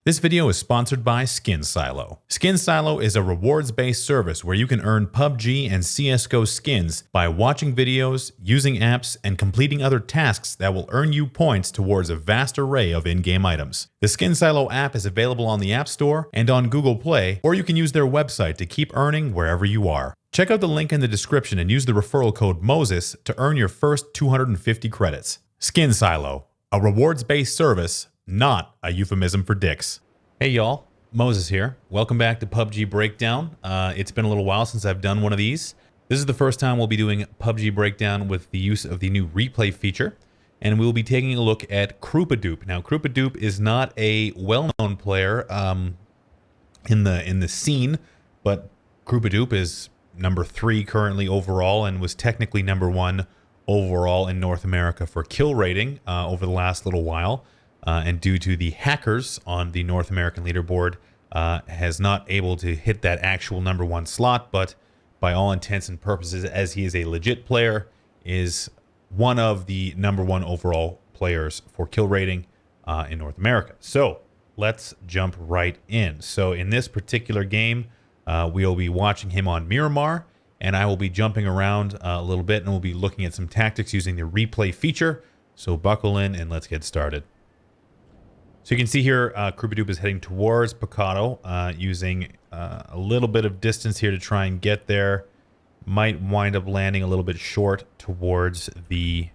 This video is sponsored by Skinsilo. Skinsilo is a rewards-based service where you can earn PUBG and CSGO skins by watching videos, using apps, and completing other tasks that will earn you points towards a vast array of in-game items. The Skinsilo app is available on the App Store and on Google Play, or you can use their website to keep earning wherever you are. Check out the link in the description and use the referral code MOSES to earn your first 250 credits. Skinsilo, a rewards-based service, not a euphemism for dicks. Hey y'all, Moses here. Welcome back to PUBG Breakdown. It's been a little while since I've done one of these. This is the first time we'll be doing PUBG Breakdown with the use of the new replay feature, and we'll be taking a look at Croopadoop. Now, Croopadoop is not a well-known player in the scene, but Croopadoop is number 3 currently overall and was technically number 1 overall in North America for kill rating over the last little while. And due to the hackers on the North American leaderboard, has not able to hit that actual number 1 slot, but by all intents and purposes, as he is a legit player, is one of the number 1 overall players for kill rating in North America. So let's jump right in. So in this particular game, we'll be watching him on Miramar, and I will be jumping around a little bit, and we'll be looking at some tactics using the replay feature. So buckle in and let's get started. So you can see here, Croopadoop is heading towards Pecado, using a little bit of distance here to try and get there. Might wind up landing a little bit short towards the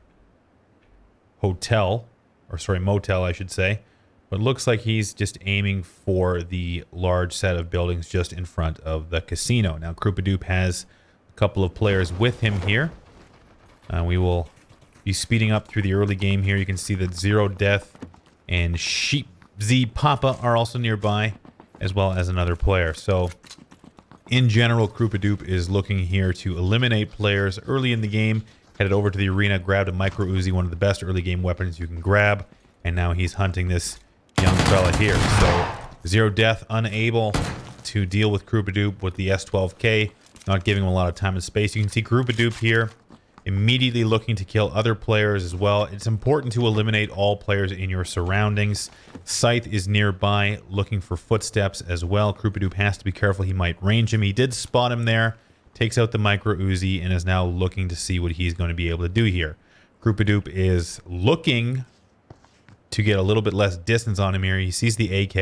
hotel, or sorry, motel, I should say. But it looks like he's just aiming for the large set of buildings just in front of the casino. Now, Croopadoop has a couple of players with him here. We will be speeding up through the early game here. You can see that Zero Death and spreeezy Papa are also nearby, as well as another player. So, in general, Croopadoop is looking here to eliminate players early in the game. Headed over to the arena, grabbed a micro Uzi, one of the best early game weapons you can grab, and now he's hunting this young fella here. So, Zero Death unable to deal with Croopadoop with the S12K, not giving him a lot of time and space. You can see Croopadoop here immediately looking to kill other players as well. It's important to eliminate all players in your surroundings. Scythe is nearby looking for footsteps as well. Croopadoop has to be careful. He might range him. He did spot him there. Takes out the micro Uzi and is now looking to see what he's going to be able to do here. Croopadoop is looking to get a little bit less distance on him here. He sees the AK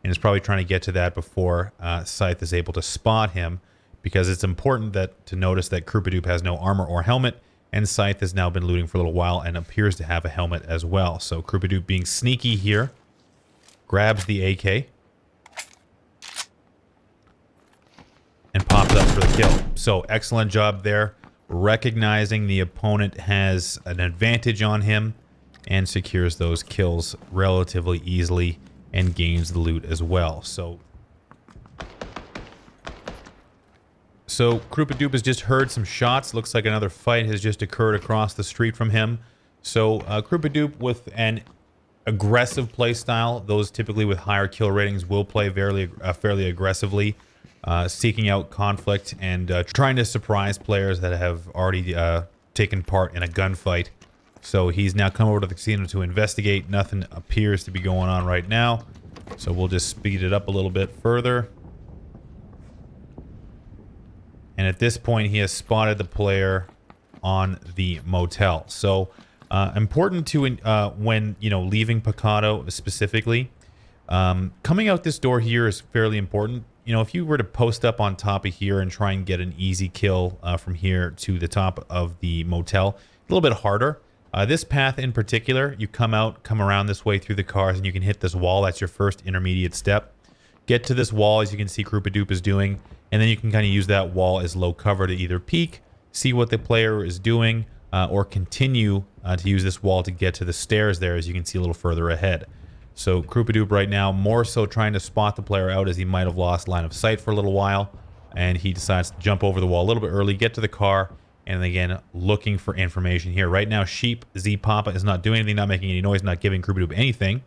and is probably trying to get to that before Scythe is able to spot him, because it's important to notice that Croopadoop has no armor or helmet, and Scythe has now been looting for a little while and appears to have a helmet as well. So Croopadoop, being sneaky here, grabs the AK and pops up for the kill. So excellent job there, recognizing the opponent has an advantage on him, and secures those kills relatively easily and gains the loot as well. So Croopadoop has just heard some shots. Looks like another fight has just occurred across the street from him. So Croopadoop, with an aggressive play style, those typically with higher kill ratings will play fairly aggressively, seeking out conflict and trying to surprise players that have already taken part in a gunfight. So he's now come over to the casino to investigate. Nothing appears to be going on right now, so we'll just speed it up a little bit further. And at this point, he has spotted the player on the motel. So important to, when, leaving Pecado specifically, coming out this door here is fairly important. If you were to post up on top of here and try and get an easy kill from here to the top of the motel, a little bit harder. This path in particular, you come around this way through the cars, and you can hit this wall. That's your first intermediate step. Get to this wall, as you can see Croopadoop is doing, and then you can kind of use that wall as low cover to either peek, see what the player is doing, or continue to use this wall to get to the stairs there, as you can see a little further ahead. So Croopadoop right now more so trying to spot the player out, as he might have lost line of sight for a little while, and he decides to jump over the wall a little bit early, get to the car, and again looking for information here. Right now spreeezy Papa is not doing anything, not making any noise, not giving Croopadoop anything.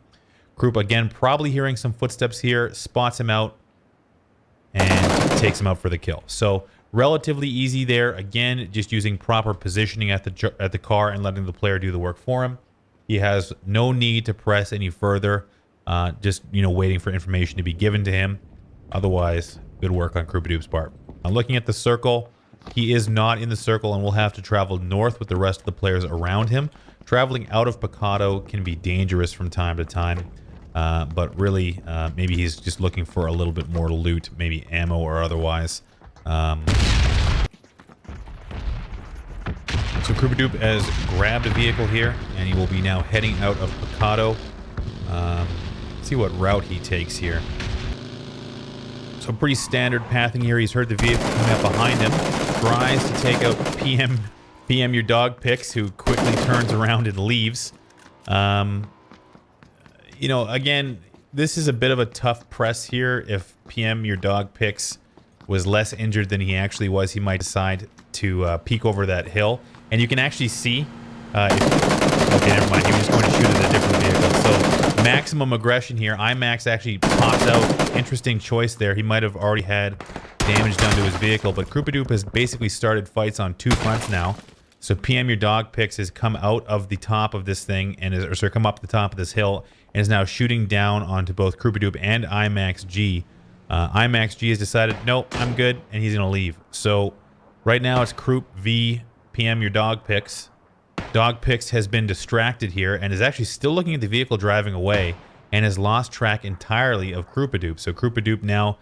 Croop again probably hearing some footsteps here, spots him out and takes him out for the kill. So relatively easy there. Again, just using proper positioning at the car and letting the player do the work for him. He has no need to press any further. just, you know, waiting for information to be given to him. Otherwise, good work on Croopadoop's part. Now, looking at the circle, he is not in the circle and will have to travel north with the rest of the players around him. Traveling out of Pecado can be dangerous from time to time, but really, maybe he's just looking for a little bit more loot, maybe ammo or otherwise. So Croopadoop has grabbed a vehicle here, and he will be now heading out of Pecado. Let's see what route he takes here. So pretty standard pathing here. He's heard the vehicle coming up behind him. Tries to take out PM your dog picks, who quickly turns around and leaves. You know, again, this is a bit of a tough press here. If PM your dog picks was less injured than he actually was, he might decide to peek over that hill. And you can actually see... okay, never mind. He was just going to shoot at a different vehicle. So maximum aggression here. IMAX actually pops out. Interesting choice there. He might have already had damage done to his vehicle, but Croopadoop has basically started fights on two fronts now. So PM your dog picks has come out of the top of this thing and come up the top of this hill and is now shooting down onto both Croopadoop and IMAX G. IMAX G has decided, nope, I'm good, and he's gonna leave. So right now it's Croop v PM your dog picks. Dog picks has been distracted here and is actually still looking at the vehicle driving away and has lost track entirely of Croopadoop. So Croopadoop now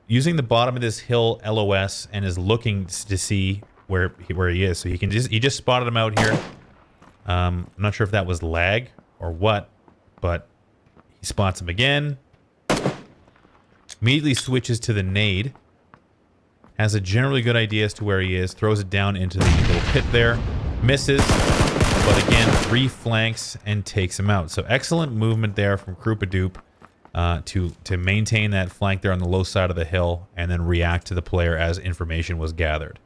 using the bottom of this hill LOS and is looking to see where he is. So he just spotted him out here. I'm not sure if that was lag or what, but he spots him again. Immediately switches to the nade. Has a generally good idea as to where he is. Throws it down into the little pit there. Misses, but again, reflanks and takes him out. So excellent movement there from Croopadoop to maintain that flank there on the low side of the hill and then react to the player as information was gathered.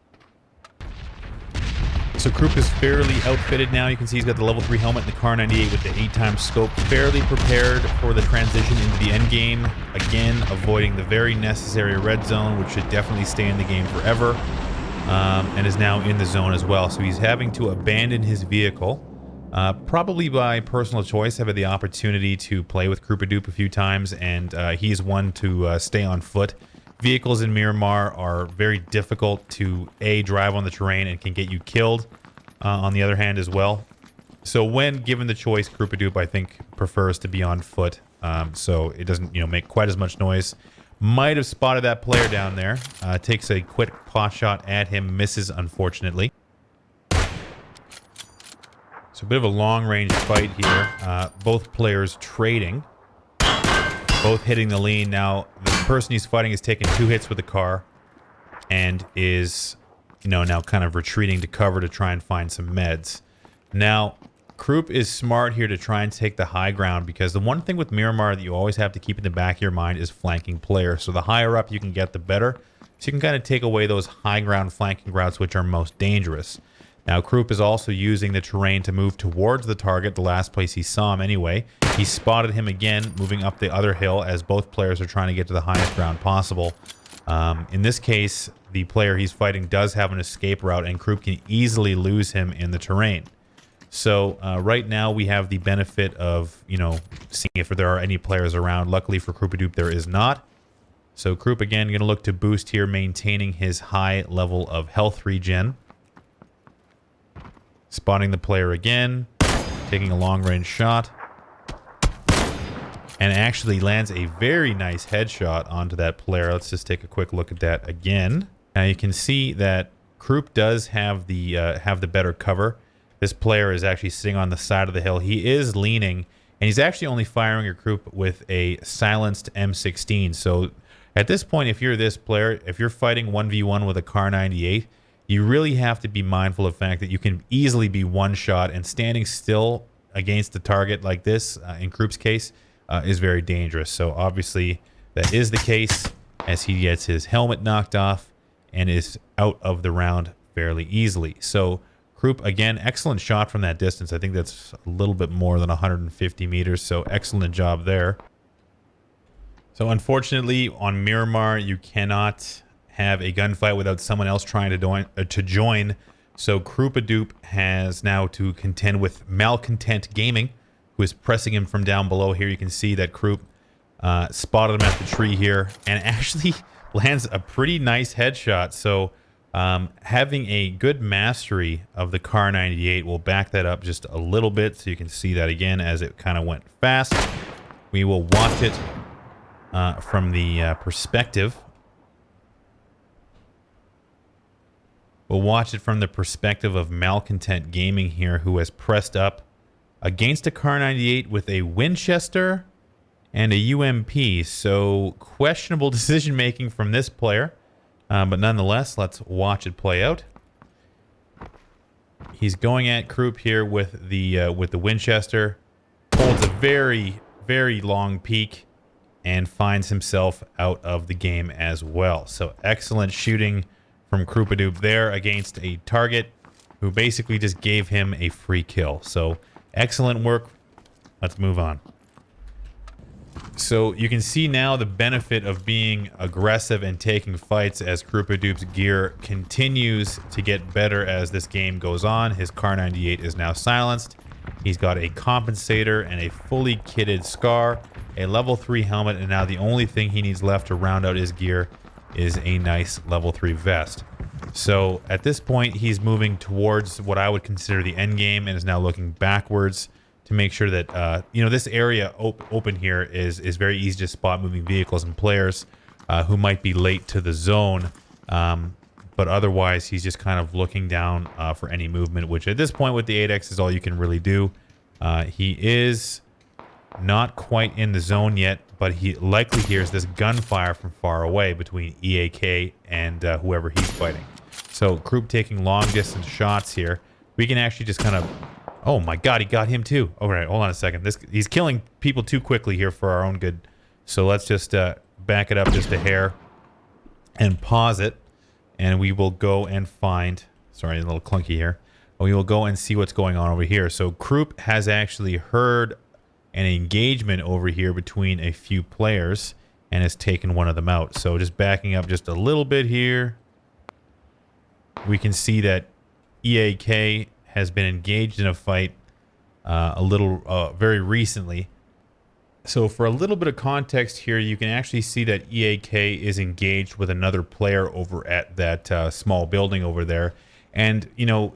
So Croop is fairly outfitted now. You can see he's got the level 3 helmet and the Car 98 with the 8x scope. Fairly prepared for the transition into the end game. Again, avoiding the very necessary red zone, which should definitely stay in the game forever. And is now in the zone as well. So he's having to abandon his vehicle. Probably by personal choice. I've had the opportunity to play with Croopadoop a few times, and he's one to stay on foot. Vehicles in Miramar are very difficult to drive on the terrain and can get you killed on the other hand as well. So when given the choice, Croopadoop I think prefers to be on foot, so it doesn't make quite as much noise. Might have spotted that player down there. Takes a quick pot shot at him, misses unfortunately. So a bit of a long range fight here. Both players trading. Both hitting the lean. Now, the person he's fighting has taken 2 hits with the car and is, now kind of retreating to cover to try and find some meds. Now, Croop is smart here to try and take the high ground because the one thing with Miramar that you always have to keep in the back of your mind is flanking players. So the higher up you can get, the better. So you can kind of take away those high ground flanking routes which are most dangerous. Now, Croop is also using the terrain to move towards the target, the last place he saw him anyway. He spotted him again, moving up the other hill as both players are trying to get to the highest ground possible. In this case, the player he's fighting does have an escape route, and Croop can easily lose him in the terrain. So right now we have the benefit of, seeing if there are any players around. Luckily for Croopadoop, there is not. So Croop, again, going to look to boost here, maintaining his high level of health regen. Spotting the player again, taking a long-range shot, and actually lands a very nice headshot onto that player. Let's just take a quick look at that again. Now you can see that Croop does have the better cover. This player is actually sitting on the side of the hill. He is leaning, and he's actually only firing your Croop with a silenced M16. So at this point, if you're this player, if you're fighting 1v1 with a Car 98, you really have to be mindful of the fact that you can easily be one shot, and standing still against the target like this, in Croop's case, is very dangerous. So obviously that is the case as he gets his helmet knocked off and is out of the round fairly easily. So Croop, again, excellent shot from that distance. I think that's a little bit more than 150 meters, so excellent job there. So unfortunately, on Miramar, you cannot have a gunfight without someone else trying to join. So Croopadoop has now to contend with Malcontent Gaming, who is pressing him from down below. Here you can see that Croop spotted him at the tree here and actually lands a pretty nice headshot. So having a good mastery of the Kar 98 will back that up just a little bit, so you can see that again as it kind of went fast. We will watch it from the perspective. We'll watch it from the perspective of Malcontent Gaming here, who has pressed up against a Kar 98 with a Winchester and a UMP. So questionable decision making from this player. But nonetheless, let's watch it play out. He's going at Croop here with the Winchester. Holds a very, very long peek and finds himself out of the game as well. So excellent shooting from Croopadoop there against a target who basically just gave him a free kill. So excellent work. Let's move on. So you can see now the benefit of being aggressive and taking fights as Croopadoop's gear continues to get better as this game goes on. His Kar 98 is now silenced. He's got a compensator and a fully kitted Scar, a level 3 helmet, and now the only thing he needs left to round out his gear is a nice level 3 vest. So at this point, he's moving towards what I would consider the end game and is now looking backwards to make sure that, you know, this area open here is very easy to spot moving vehicles and players who might be late to the zone. But otherwise, he's just kind of looking down for any movement, which at this point with the 8X is all you can really do. He is not quite in the zone yet, but he likely hears this gunfire from far away between EAK and whoever he's fighting. So Croop taking long distance shots here. We can actually just kind of... Oh my god, he got him too. All right, hold on a second. He's killing people too quickly here for our own good. So let's just back it up just a hair and pause it. And we will go and find... Sorry, a little clunky here. We will go and see what's going on over here. So Croop has actually heard an engagement over here between a few players and has taken one of them out. So just backing up just a little bit here, we can see that EAK has been engaged in a fight very recently. So for a little bit of context here, you can actually see that EAK is engaged with another player over at that small building over there. And, you know,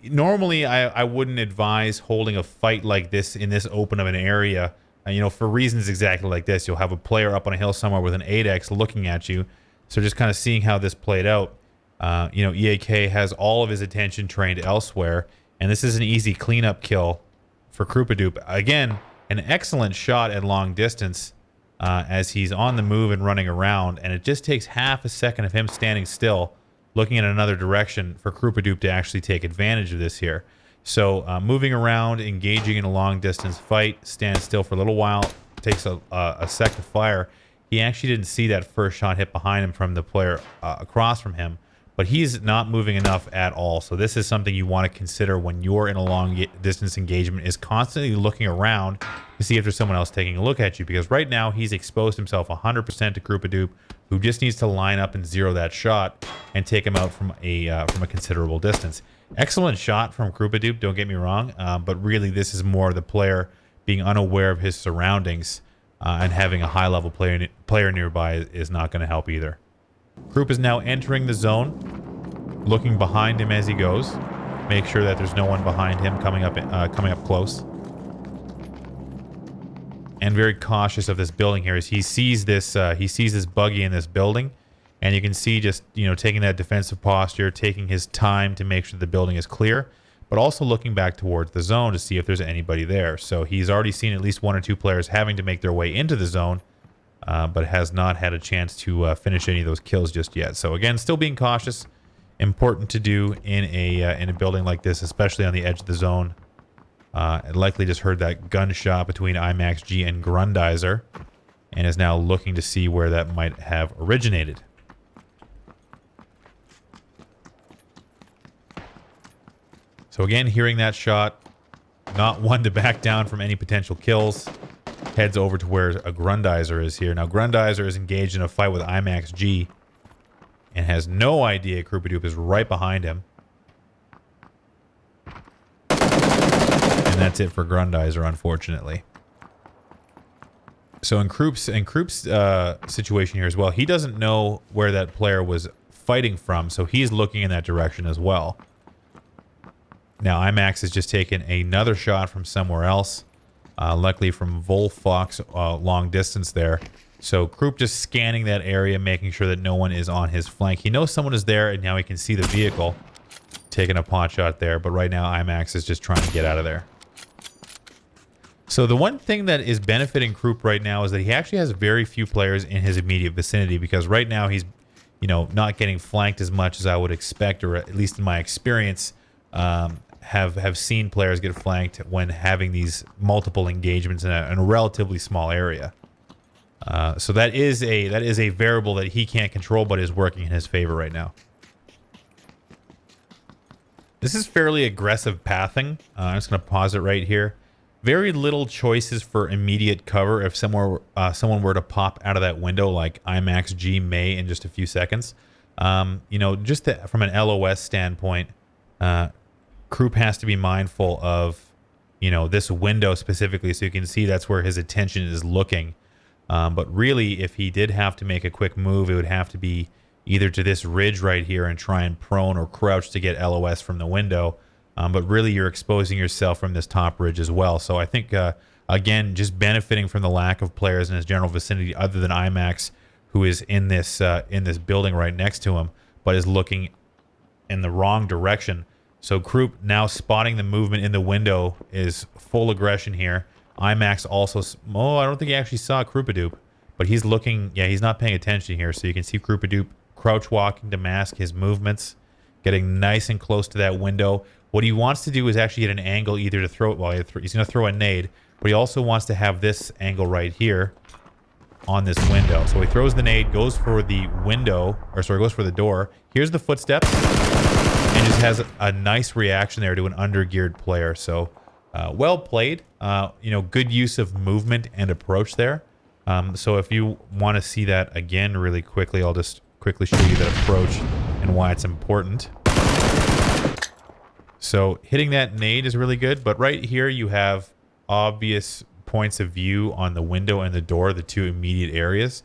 normally I wouldn't advise holding a fight like this in this open of an area, you know, for reasons exactly like this. You'll have a player up on a hill somewhere with an 8X looking at you. So just kind of seeing how this played out. You know, EAK has all of his attention trained elsewhere, and this is an easy cleanup kill for Croopadoop. Again, an excellent shot at long distance as he's on the move and running around, and it just takes half a second of him standing still, looking in another direction for Croopadoop to actually take advantage of this here. So moving around, engaging in a long distance fight, stands still for a little while, takes a sec to fire. He actually didn't see that first shot hit behind him from the player across from him, but he's not moving enough at all. So this is something you want to consider when you're in a long distance engagement, is constantly looking around to see if there's someone else taking a look at you, because right now he's exposed himself 100% to Croopadoop, who just needs to line up and zero that shot and take him out from a considerable distance. Excellent shot from Croopadoop, don't get me wrong, but really this is more the player being unaware of his surroundings, and having a high-level player nearby is not going to help either. Croop is now entering the zone, looking behind him as he goes. Make sure that there's no one behind him coming up close. And very cautious of this building here as he sees this buggy in this building, and you can see just, you know, taking that defensive posture, taking his time to make sure the building is clear, but also looking back towards the zone to see if there's anybody there. So he's already seen at least one or two players having to make their way into the zone, but has not had a chance to finish any of those kills just yet. So again, still being cautious, important to do in a building like this, especially on the edge of the zone. Likely just heard that gunshot between IMAX G and Grundizer, and is now looking to see where that might have originated. So again, hearing that shot, not one to back down from any potential kills. Heads over to where a Grundizer is here. Now Grundizer is engaged in a fight with IMAX G and has no idea Croopadoop is right behind him. And And that's it for Grundizer, unfortunately. So in Kroop's situation here as well, he doesn't know where that player was fighting from, so he's looking in that direction as well. Now IMAX has just taken another shot from somewhere else, luckily from Volfox long distance there. So Kroop just scanning that area, making sure that no one is on his flank. He knows someone is there, and now he can see the vehicle, taking a pot shot there. But right now IMAX is just trying to get out of there. So the one thing that is benefiting Kroop right now is that he actually has very few players in his immediate vicinity, because right now he's, you know, not getting flanked as much as I would expect, or at least in my experience, have seen players get flanked when having these multiple engagements in a relatively small area. So that is a variable that he can't control, but is working in his favor right now. This is fairly aggressive pathing. I'm just going to pause it right here. Very little choices for immediate cover if someone were to pop out of that window like IMAX G may in just a few seconds. You know, just from an LOS standpoint, Kroop has to be mindful of, you know, this window specifically, so you can see that's where his attention is looking. But really, if he did have to make a quick move, it would have to be either to this ridge right here and try and prone or crouch to get LOS from the window. But really, you're exposing yourself from this top ridge as well. So I think, again, just benefiting from the lack of players in his general vicinity other than IMAX, who is in this building right next to him, but is looking in the wrong direction. So Kroop now spotting the movement in the window is full aggression here. IMAX also... Oh, I don't think he actually saw Croopadoop, but he's looking... Yeah, he's not paying attention here. So you can see Croopadoop crouch walking to mask his movements, getting nice and close to that window. What he wants to do is actually get an angle either to throw... Well, he's going to throw a nade, but he also wants to have this angle right here on this window. So he throws the nade, goes for the window, or sorry, goes for the door. Here's the footsteps, and just has a nice reaction there to an under-geared player. So well played. You know, good use of movement and approach there. So if you want to see that again really quickly, I'll just quickly show you that approach and why it's important. So hitting that nade is really good, but right here you have obvious points of view on the window and the door, the two immediate areas.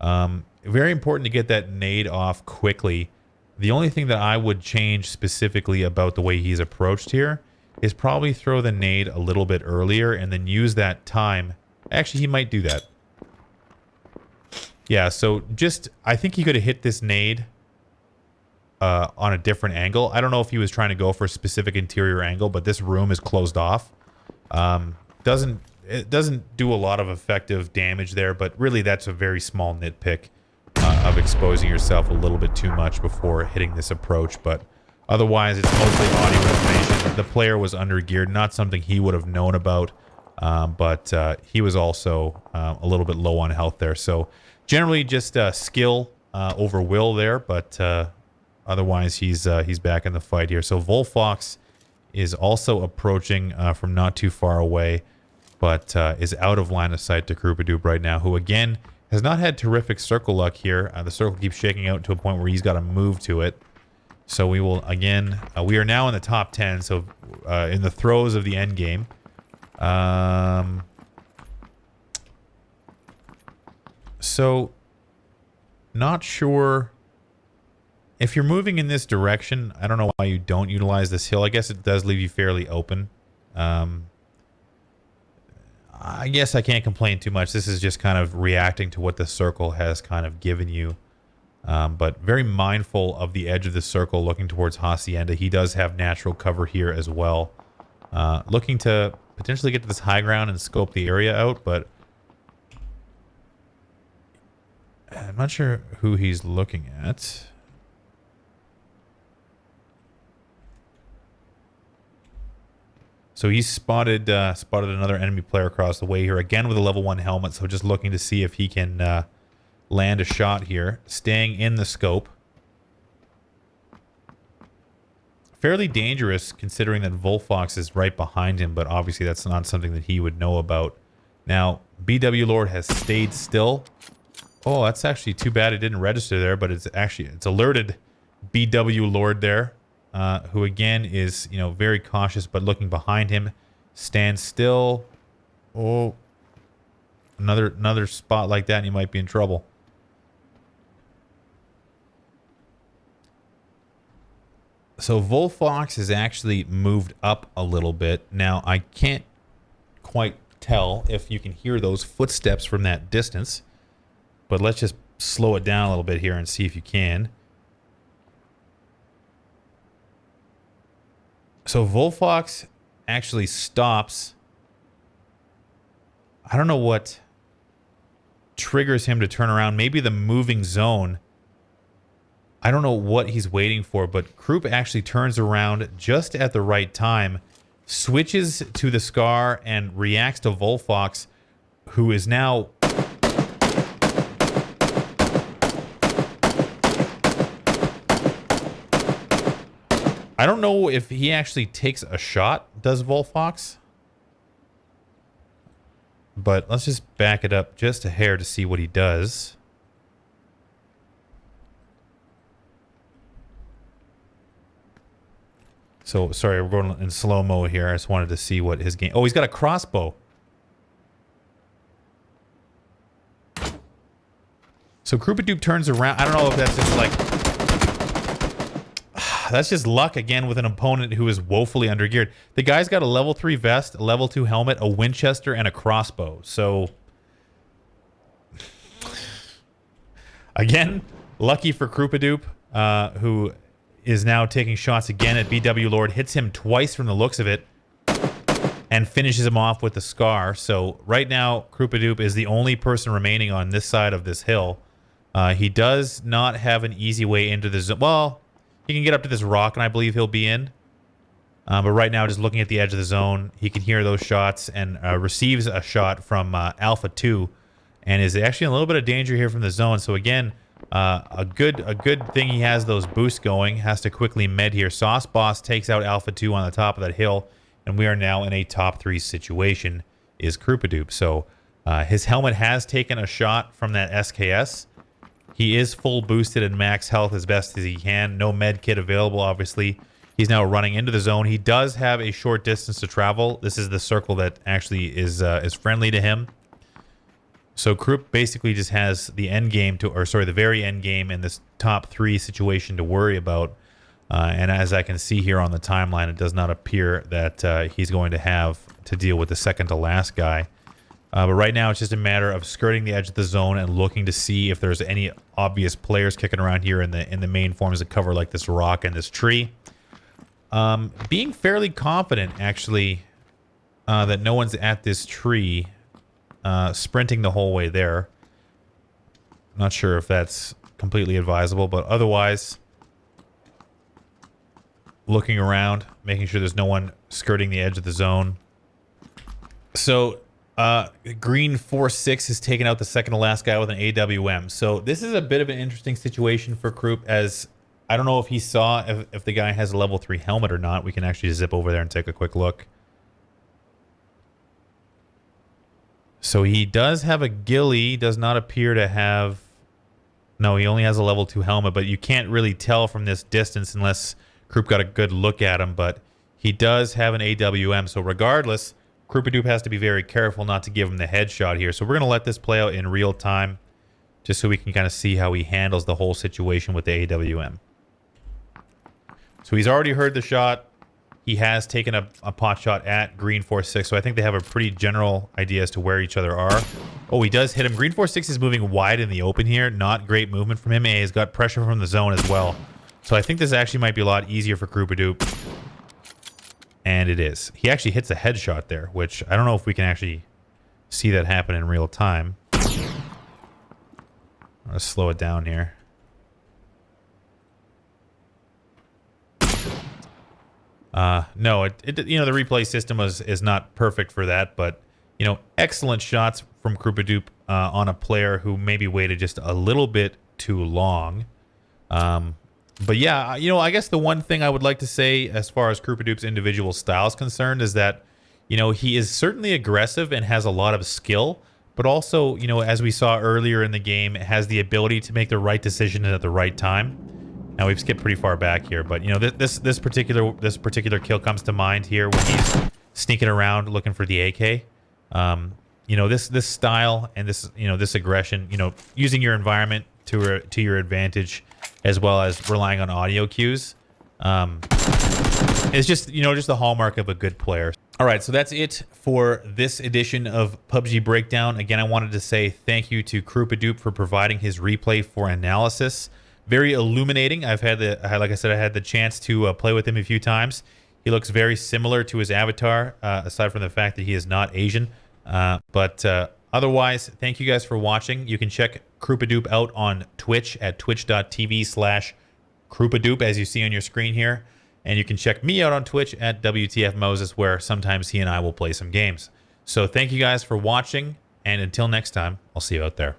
Very important to get that nade off quickly. The only thing that I would change specifically about the way he's approached here is probably throw the nade a little bit earlier and then use that time. Actually, he might do that. Yeah, so just, I think he could have hit this nade on a different angle. I don't know if he was trying to go for a specific interior angle, but this room is closed off. It doesn't do a lot of effective damage there, but really that's a very small nitpick of exposing yourself a little bit too much before hitting this approach. But otherwise, it's mostly audio information. The player was under geared, not something he would have known about, but he was also a little bit low on health there. So generally just skill over will there, but otherwise he's back in the fight here. So Volfox is also approaching from not too far away, but is out of line of sight to Croopadoop right now, who again has not had terrific circle luck here. The circle keeps shaking out to a point where he's got to move to it. So we will again, we are now in the top 10, so in the throes of the end game. So not sure if you're moving in this direction. I don't know why you don't utilize this hill. I guess it does leave you fairly open. I guess I can't complain too much. This is just kind of reacting to what the circle has kind of given you. But very mindful of the edge of the circle looking towards Hacienda. He does have natural cover here as well. Looking to potentially get to this high ground and scope the area out, but I'm not sure who he's looking at. So he's spotted another enemy player across the way here, again with a level 1 helmet, so just looking to see if he can land a shot here, staying in the scope. Fairly dangerous considering that Volfox is right behind him, but obviously that's not something that he would know about. Now, BW Lord has stayed still. Oh, that's actually too bad it didn't register there, but it's alerted BW Lord there. Who again is, you know, very cautious, but looking behind him, Stand still. Oh, another spot like that and you might be in trouble. So Volfox has actually moved up a little bit. Now, I can't quite tell if you can hear those footsteps from that distance, but let's just slow it down a little bit here and see if you can. So Volfox actually stops. I don't know what triggers him to turn around. Maybe the moving zone. I don't know what he's waiting for, but Croop actually turns around just at the right time, switches to the Scar, and reacts to Volfox, who is now... I don't know if he actually takes a shot, does Volfox? But let's just back it up just a hair to see what he does. So, sorry, we're going in slow-mo here. I just wanted to see what his game... Oh, he's got a crossbow. So Croopadoop turns around. I don't know if that's just like... That's just luck again with an opponent who is woefully undergeared. The guy's got a level 3 vest, a level 2 helmet, a Winchester, and a crossbow. So... Again, lucky for Croopadoop, who... is now taking shots again at BW Lord, hits him twice from the looks of it, and finishes him off with the Scar. So right now, Croopadoop is the only person remaining on this side of this hill. He does not have an easy way into the zone. Well, he can get up to this rock, and I believe he'll be in. But right now, just looking at the edge of the zone, he can hear those shots and receives a shot from Alpha 2, and is actually in a little bit of danger here from the zone. So again... a good thing he has those boosts going. Has to quickly med here. Sauce Boss takes out Alpha 2 on the top of that hill, and we are now in a top 3 situation, is Croopadoop. So his helmet has taken a shot from that SKS. He is full boosted and max health as best as he can. No med kit available, obviously. He's now running into the zone. He does have a short distance to travel. This is the circle that actually is friendly to him. So Croop basically just has the end game to, or sorry, the very end game in this top 3 situation to worry about. And as I can see here on the timeline, it does not appear that he's going to have to deal with the second to last guy. But right now, it's just a matter of skirting the edge of the zone and looking to see if there's any obvious players kicking around here in the main forms of cover, like this rock and this tree. Being fairly confident, actually, that no one's at this tree. Sprinting the whole way there. Not sure if that's completely advisable, but otherwise, looking around, making sure there's no one skirting the edge of the zone. So, Green 4-6 has taken out the second to last guy with an AWM. So this is a bit of an interesting situation for Croop, as I don't know if he saw if the guy has a level 3 helmet or not. We can actually zip over there and take a quick look. So he does have a ghillie, does not appear to have... No, he only has a level 2 helmet, but you can't really tell from this distance unless Croop got a good look at him, but he does have an AWM, so regardless, Croopadoop has to be very careful not to give him the headshot here. So we're going to let this play out in real time, just so we can kind of see how he handles the whole situation with the AWM. So he's already heard the shot. He has taken a pot shot at Green 4-6, so I think they have a pretty general idea as to where each other are. Oh, he does hit him. Green 4-6 is moving wide in the open here. Not great movement from him, and he's got pressure from the zone as well. So I think this actually might be a lot easier for Croopadoop. And it is. He actually hits a headshot there, which I don't know if we can actually see that happen in real time. Let's slow it down here. No, you know, the replay system is not perfect for that, but, you know, excellent shots from Croopadoop on a player who maybe waited just a little bit too long. But yeah, you know, I guess the one thing I would like to say as far as Croopadoop's individual style is concerned is that, you know, he is certainly aggressive and has a lot of skill, but also, you know, as we saw earlier in the game, has the ability to make the right decision at the right time. Now we've skipped pretty far back here, but you know this particular kill comes to mind here when he's sneaking around looking for the AK. You know, this style and this, you know, this aggression, you know, using your environment to your advantage, as well as relying on audio cues, it's just, you know, just the hallmark of a good player. All right, so that's it for this edition of PUBG Breakdown. Again, I wanted to say thank you to Croopadoop for providing his replay for analysis. Very illuminating. Like I said, I had the chance to play with him a few times. He looks very similar to his avatar, aside from the fact that he is not Asian. But otherwise, thank you guys for watching. You can check Croopadoop out on Twitch at twitch.tv/Croopadoop, as you see on your screen here. And you can check me out on Twitch at wtfmoses, where sometimes he and I will play some games. So thank you guys for watching, and until next time, I'll see you out there.